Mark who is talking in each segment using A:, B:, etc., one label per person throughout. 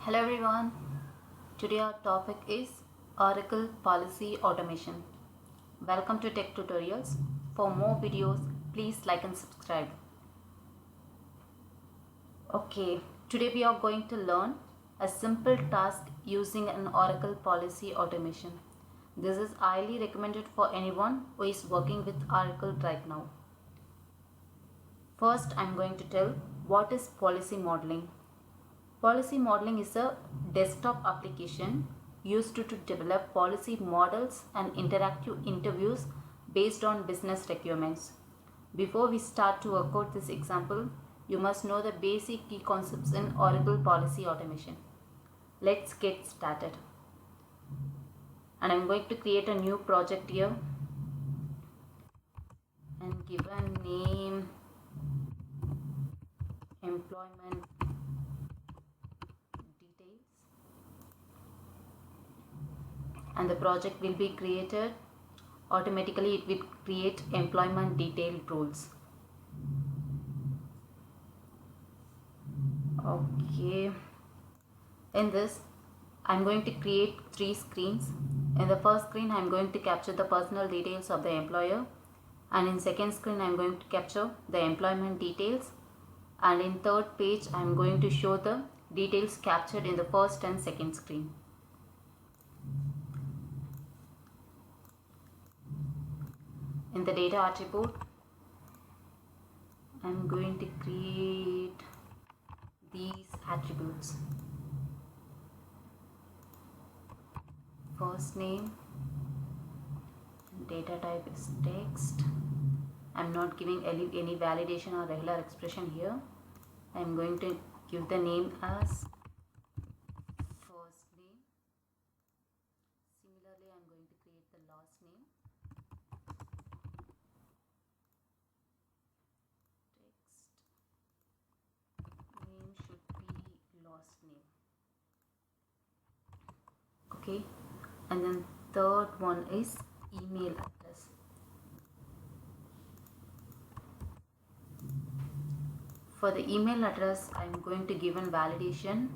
A: Hello everyone. Today our topic is Oracle Policy Automation. Welcome to Tech Tutorials. For more videos, please like and subscribe. Okay, today we are going to learn a simple task using an Oracle Policy Automation. This is highly recommended for anyone who is working with Oracle right now. First, I'm going to tell what is policy modeling. Policy modeling is a desktop application used to develop policy models and interactive interviews based on business requirements. Before we start to work out this example, you must know the basic key concepts in Oracle Policy Automation. Let's get started. And I'm going to create a new project here and give a name employment details. And the project will be created automatically. It will create employment detail rules. Okay, in this I'm going to create 3 screens. In the first screen I'm going to capture the personal details of the employer, and in second screen I'm going to capture the employment details, and in third page I'm going to show the details captured in the first and second screen. In the data attribute, I'm going to create these attributes. First name, data type is text. I'm not giving any validation or regular expression here. I'm going to give the name as first name. Similarly, I'm going to create the last name. Text name should be last name. Okay, and then third one is email address. For the email address, I'm going to give a validation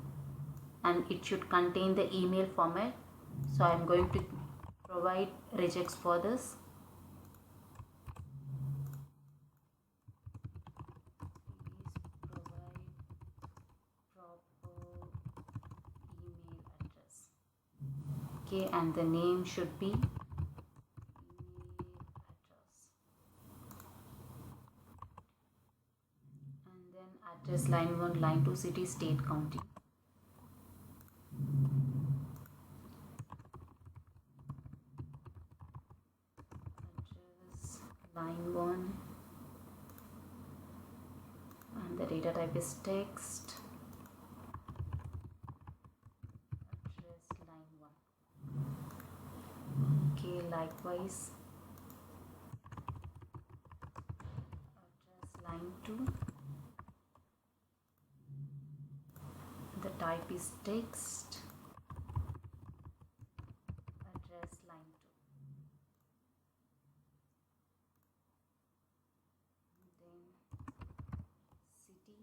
A: and it should contain the email format. So I'm going to provide regex for this. Please provide proper email address. Okay, and the name should be email address. And then address line 1, line 2, city, state, county. Address line 1, and the data type is text. Address line 1. Okay, likewise address line 2. The type is text. Address line 2. Then city.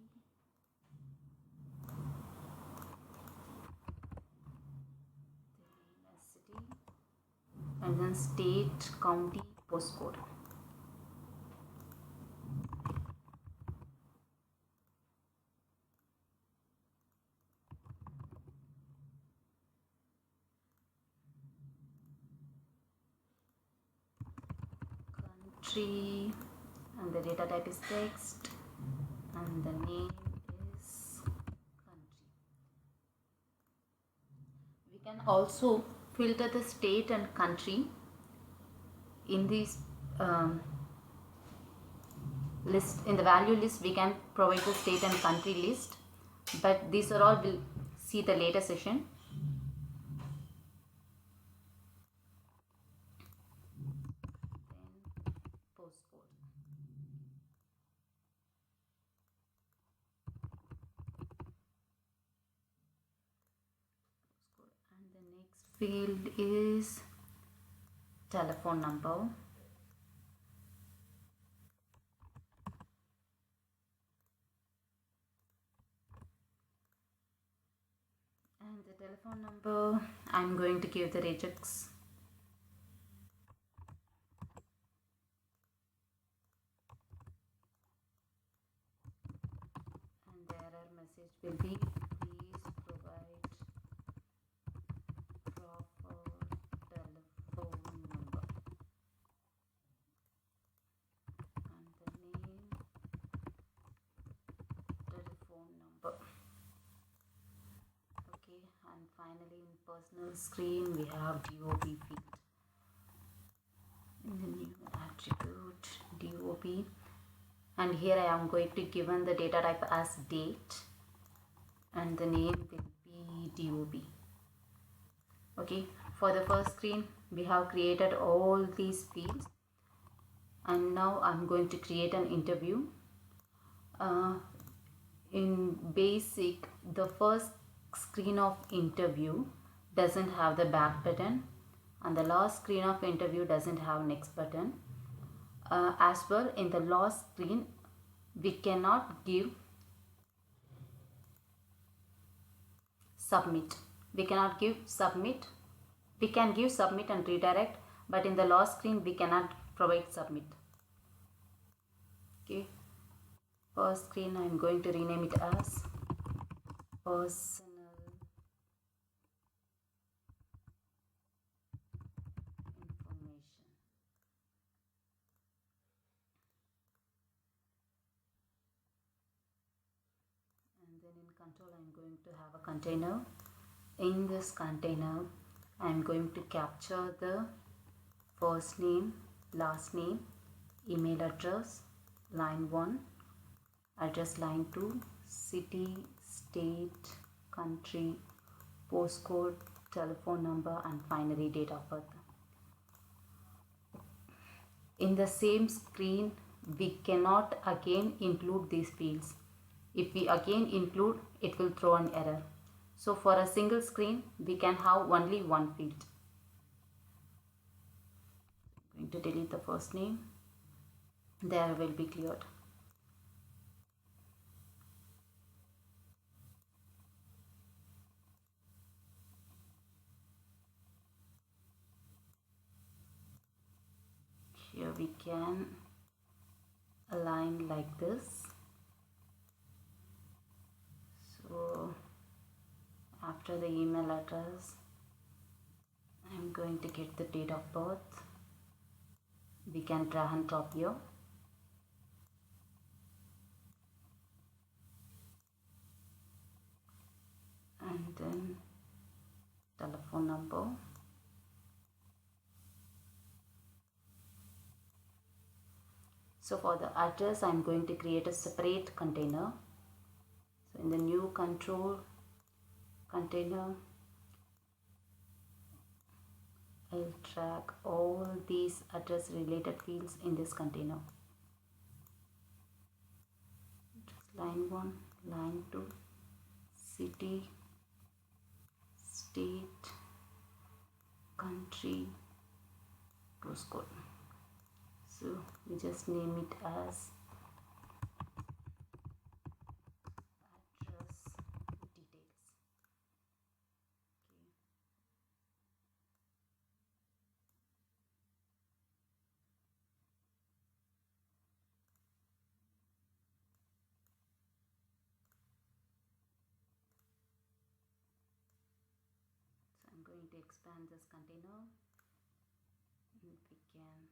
A: The name as city. And then state, county, postcode. Country, and the data type is text, and the name is country. We can also filter the state and country in this list. In the value list we can provide the state and country list, but these are all we'll see the later session. Then postcode. And the next field is telephone number. telephone number, I'm going to give the regex. And the error message will be please provide proper telephone number. And the name, telephone number. Okay, and finally in personal screen we have DOB field. In the new attribute DOB, and here I am going to given the data type as date and the name will be DOB. Okay, for the first screen we have created all these fields, and now I'm going to create an interview. In basic, the first screen of interview doesn't have the back button, and the last screen of interview doesn't have next button. As well, in the last screen we cannot give submit. We cannot give submit. We can give submit and redirect, but in the last screen we cannot provide submit. Okay, first screen I'm going to rename it as personal information. And then in control I'm going to have a container. In this container I'm going to capture the first name, last name, email address, line 1, address line 2, city, state, country, postcode, telephone number, and finally date of birth. In the same screen we cannot again include these fields. If we again include, it will throw an error. So for a single screen we can have only one field. I'm going to delete the first name. There will be cleared. Here we can align like this. So after the email address I'm going to get the date of birth. We can drag and drop here. And then telephone number. So for the address I'm going to create a separate container. So in the new control container I'll track all these address related fields in this container. Line 1, line 2, city, state, country, postcode. So we just name it as address details. Okay. So I'm going to expand this container. If we can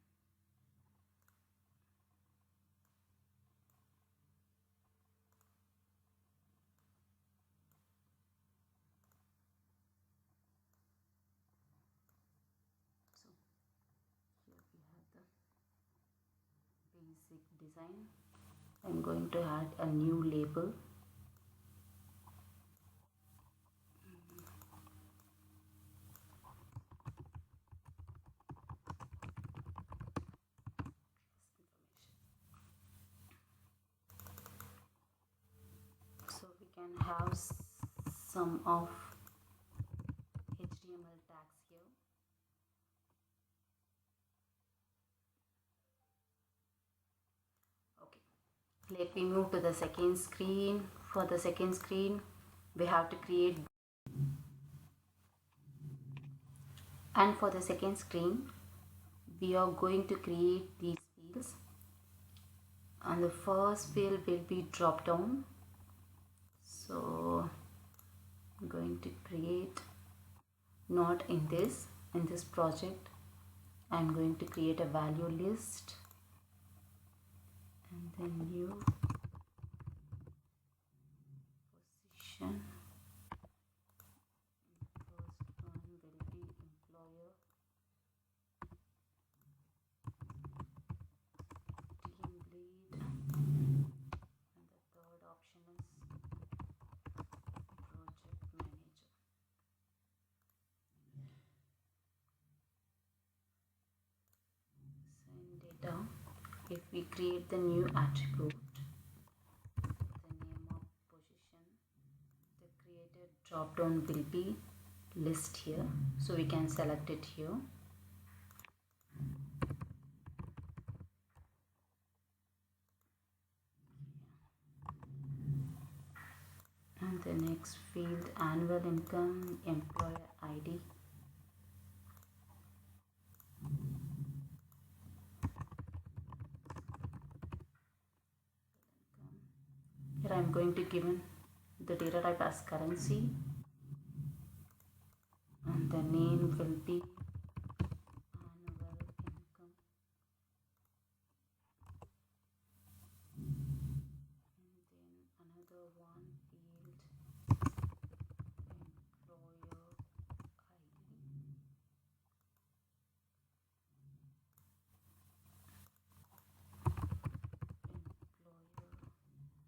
A: basic design. I'm going to add a new label. So we can have some of HTML tags here. Let me move to the second screen. For the second screen we have to create And for the second screen, we are going to create these fields, and the first field will be drop down. So I'm going to create, not in this project, I'm going to create a value list, and then new position. First one will be employer, team lead, and the third option is project manager. So in data, if we create the new attribute, the name of position, the created drop down will be list here, so we can select it here. And the next field, annual income, employer ID. Here I am going to give the data type as currency, and the name will be annual income. And then another one field, employer ID. Employer underscore ID.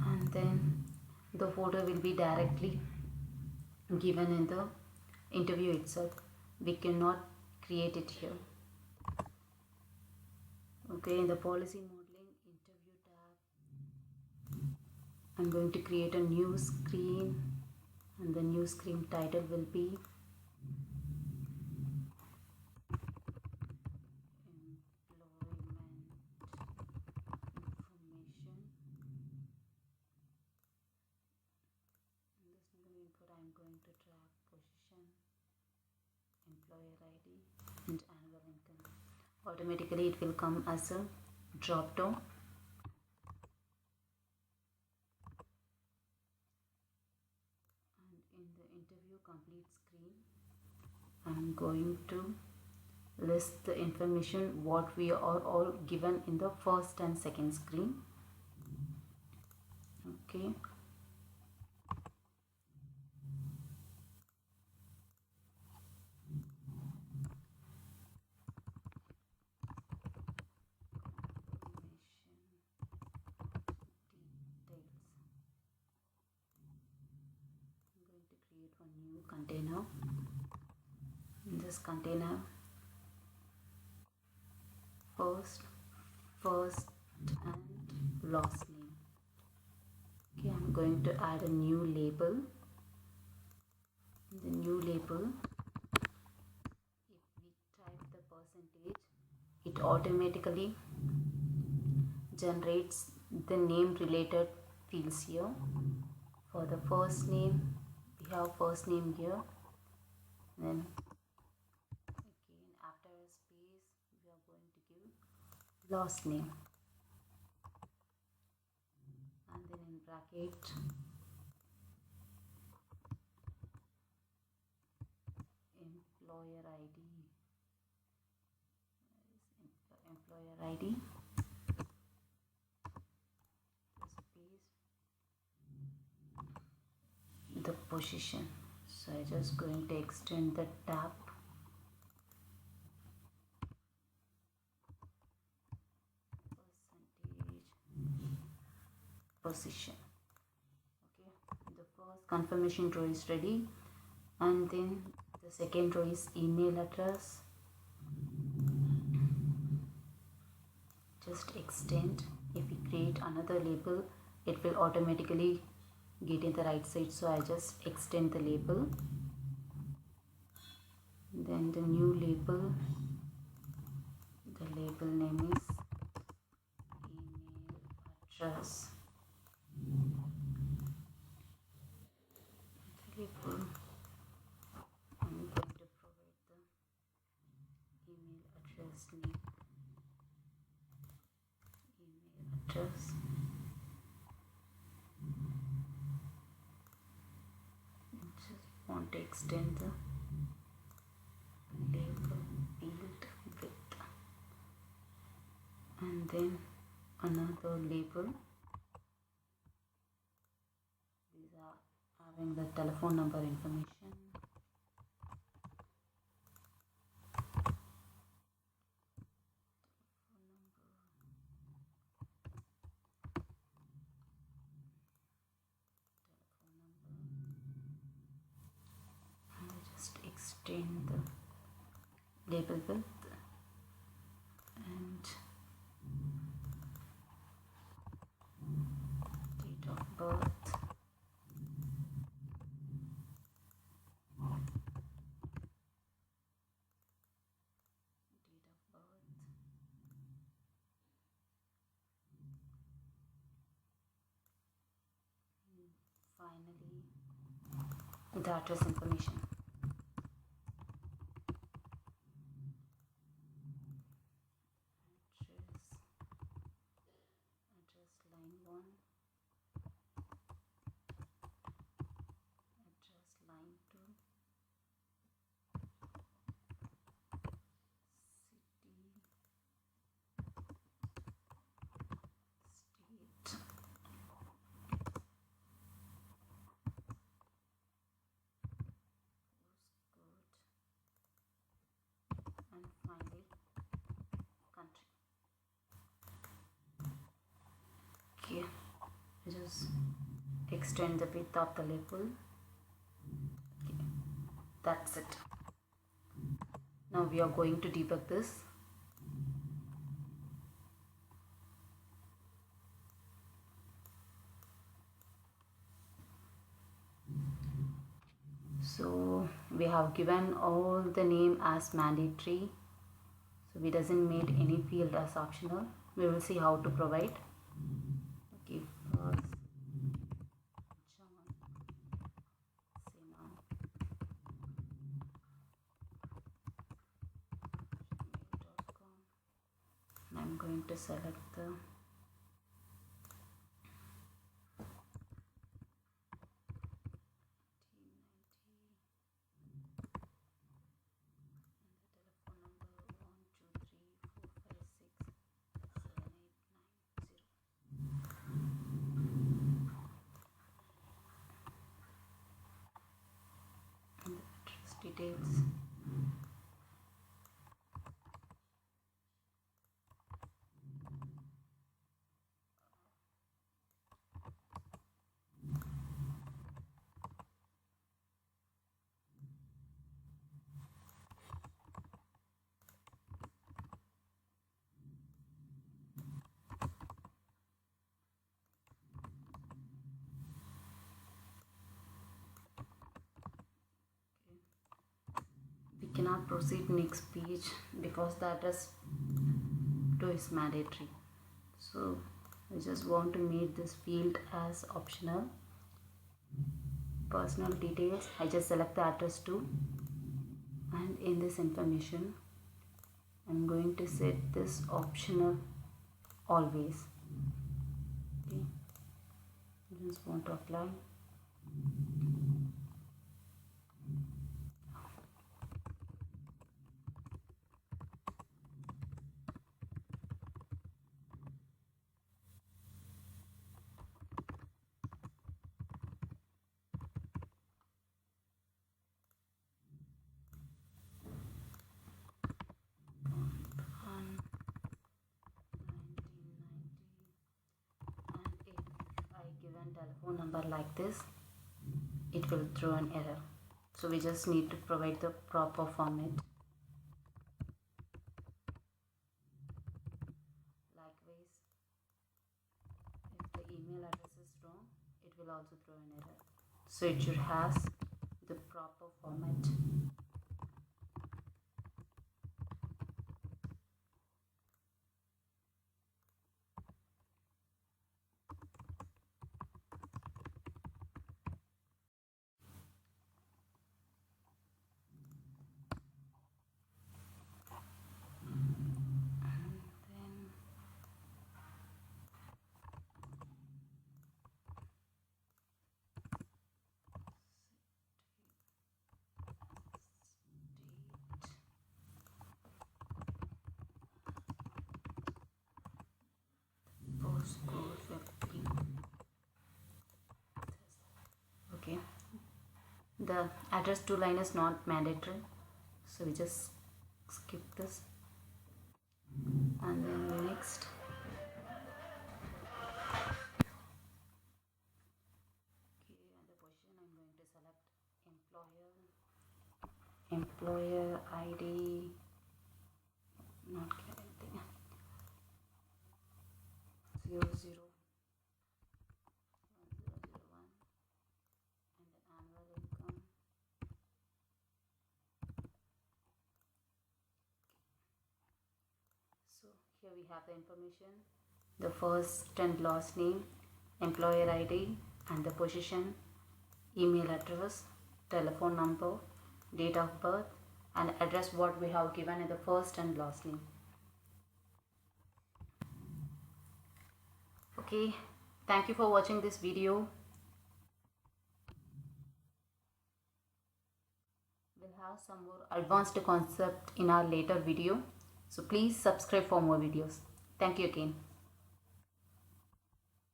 A: And then the photo will be directly given in the interview itself. We cannot create it here. Okay, in the policy modeling interview tab, I'm going to create a new screen, and the new screen title will be employment information. In this new input, I'm going to drag position, employer ID, and annual income. Automatically it will come as a drop down. And in the interview complete screen, I'm going to list the information what we are all given in the first and second screen. Okay. Create one new container. In this container, first and last name. Okay, I'm going to add a new label. In the new label, if we type the percentage, it automatically generates the name related fields here. For the first name, we have first name here, then again after a space we are going to give last name, and then in bracket employer ID, employer ID, space, the position. So I just going to extend the tab. Position. Okay, the first confirmation row is ready, and then the second row is email address. Just extend. If we create another label, it will automatically get in the right side, so I just extend the label. Then the new label, the label name is email address. address. Just want to extend the label field width, and then another label. These are having the telephone number information. Extend the label width and date of birth, and finally the address information. Address line 1, address line 2, city, state, postcode, and finally country. Okay, just extend the width of the label. Okay, that's it. Now we are going to debug this. So we have given all the name as mandatory, so we doesn't made any field as optional. We will see how to provide. Okay, first John Sima, gmail.com. I'm going to select the details. We cannot proceed next page because the address 2 is mandatory. So I just want to make this field as optional. Personal details, I just select the address 2, and in this information I'm going to set this optional always. Okay, just want to apply. Telephone number like this, it will throw an error, so we just need to provide the proper format. Likewise, if the email address is wrong, it will also throw an error, so it should have the proper format. The address to line is not mandatory, so we just skip this. And then next, okay, and the position I'm going to select employer ID, not get anything, 001001, and then annual income. So here we have the information, the first and last name, employer ID, and the position, email address, telephone number, date of birth, and address what we have given in the first and last name. Okay, thank you for watching this video. We'll have some more advanced concept in our later video, so please subscribe for more videos. Thank you again.